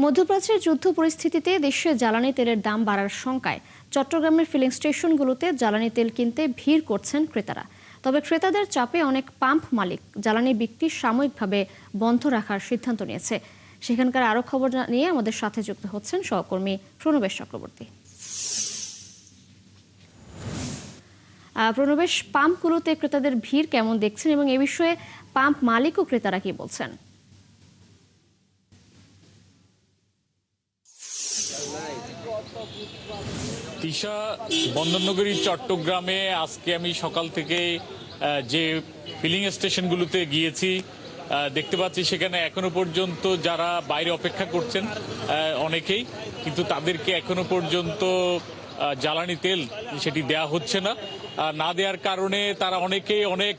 মধ্যপ্রাচ্যের যুদ্ধ পরিস্থিতিতে দেশে জ্বালানি তেলের দাম বাড়ার শঙ্কায় চট্টগ্রামের ফিলিং স্টেশনগুলোতে জ্বালানি তেল কিনতে ভিড় করছেন ক্রেতারা। তবে ক্রেতাদের চাপে অনেক পাম্প মালিক জ্বালানি বিক্রি সাময়িকভাবে বন্ধ রাখার সিদ্ধান্ত নিয়েছে। সেখানকার আরো খবর নিয়ে আমাদের সাথে যুক্ত হচ্ছেন সহকর্মী প্রণবেশ চক্রবর্তী। প্রণবেশ, পাম্পগুলোতে ক্রেতাদের ভিড় কেমন দেখছেন এবং এ বিষয়ে পাম্প মালিক ও ক্রেতারা কি বলছেন? তিশা, বন্দরনগরী চট্টগ্রামে আজকে আমি সকাল থেকে যে ফিলিং স্টেশনগুলোতে গিয়েছি, দেখতে পাচ্ছি সেখানে এখনো পর্যন্ত যারা বাইরে অপেক্ষা করছেন অনেকেই, কিন্তু তাদেরকে এখনো পর্যন্ত জ্বালানি তেল সেটি দেয়া হচ্ছে না। না দেওয়ার কারণে তারা অনেকেই অনেক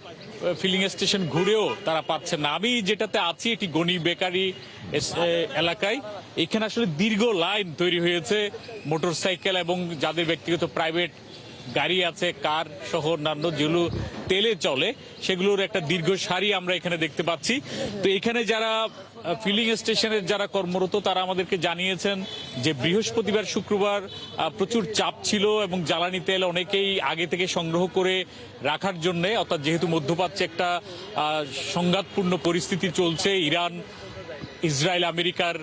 ফিলিং স্টেশন ঘুরেও তারা পাচ্ছেন না। আমি যেটাতে আছি এটি গনি বেকারি এলাকায়। এখানে আসলে দীর্ঘ লাইন তৈরি হয়েছে মোটরসাইকেল এবং যাদের ব্যক্তিগত প্রাইভেট গাড়ি আছে, কার সহ অন্যান্য যেগুলো তেলে চলে সেগুলোর একটা দীর্ঘ সারি আমরা এখানে দেখতে পাচ্ছি। তো এখানে যারা ফিলিং স্টেশনের যারা কর্মরত তারা আমাদেরকে জানিয়েছেন যে বৃহস্পতিবার শুক্রবার প্রচুর চাপ ছিল এবং জ্বালানি তেল অনেকেই আগে থেকে সংগ্রহ করে রাখার জন্য, অর্থাৎ যেহেতু মধ্যপ্রাচ্যে একটা সংঘাতপূর্ণ পরিস্থিতি চলছে ইরান ইসরায়েল আমেরিকার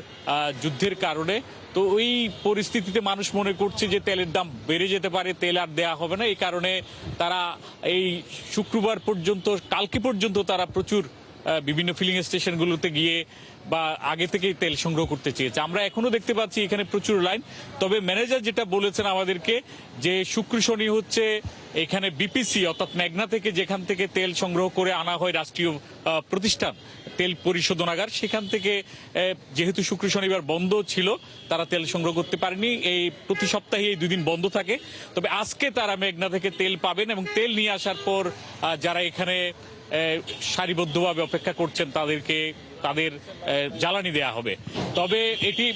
যুদ্ধের কারণে, তো ওই পরিস্থিতিতে মানুষ মনে করছে যে তেলের দাম বেড়ে যেতে পারে, তেল আর দেয়া হবে না। এই কারণে তারা এই শুক্রবার পর্যন্ত, কালকে পর্যন্ত তারা প্রচুর বিভিন্ন ফিলিং স্টেশনগুলোতে গিয়ে বা আগে থেকেই তেল সংগ্রহ করতে চেয়েছে। আমরা এখনো দেখতে পাচ্ছি এখানে প্রচুর লাইন। তবে ম্যানেজার যেটা বলেছেন আমাদেরকে যে শুক্র শনি হচ্ছে এখানে বিপিসি অর্থাৎ মেঘনা থেকে, যেখান থেকে তেল সংগ্রহ করে আনা হয় রাষ্ট্রীয় প্রতিষ্ঠান তেল পরিশোধনাগার, সেখান থেকে যেহেতু শুক্র শনিবার বন্ধ ছিল তারা তেল সংগ্রহ করতে পারেনি। এই প্রতি সপ্তাহে এই দুদিন বন্ধ থাকে। তবে আজকে তারা মেঘনা থেকে তেল পাবেন এবং তেল নিয়ে আসার পর যারা এখানে সারিবদ্ধভাবে অপেক্ষা করছেন তাদেরকে তাদের জ্বালানি দেয়া হবে। তবে এটি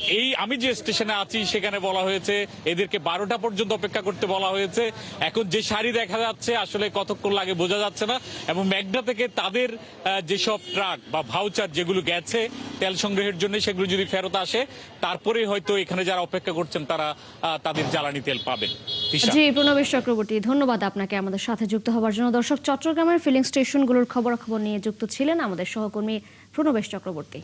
আমি যে স্টেশনে আছি সেখানে বলা হয়েছে এদেরকে 12টা পর্যন্ত অপেক্ষা করতে বলা হয়েছে। এখন যে সারি দেখা যাচ্ছে আসলে কতক্ষণ লাগে বোঝা যাচ্ছে না। এবং মেঘনা থেকে তাদের যেসব ট্রাক বা ভাউচার যেগুলো গেছে তেল সংগ্রহের জন্য, সেগুলো যদি ফেরত আসে তারপরে হয়তো এখানে যারা অপেক্ষা করছেন তারা তাদের জ্বালানি তেল পাবেন। জি, প্রণবেশ চক্রবর্তী, ধন্যবাদ আপনাকে আমাদের সাথে যুক্ত হওয়ার জন্য। দর্শক, চট্টগ্রামের ফিলিং স্টেশনগুলোর খবরাখবর নিয়ে যুক্ত ছিলেন আমাদের সহকর্মী প্রণবেশ চক্রবর্তী।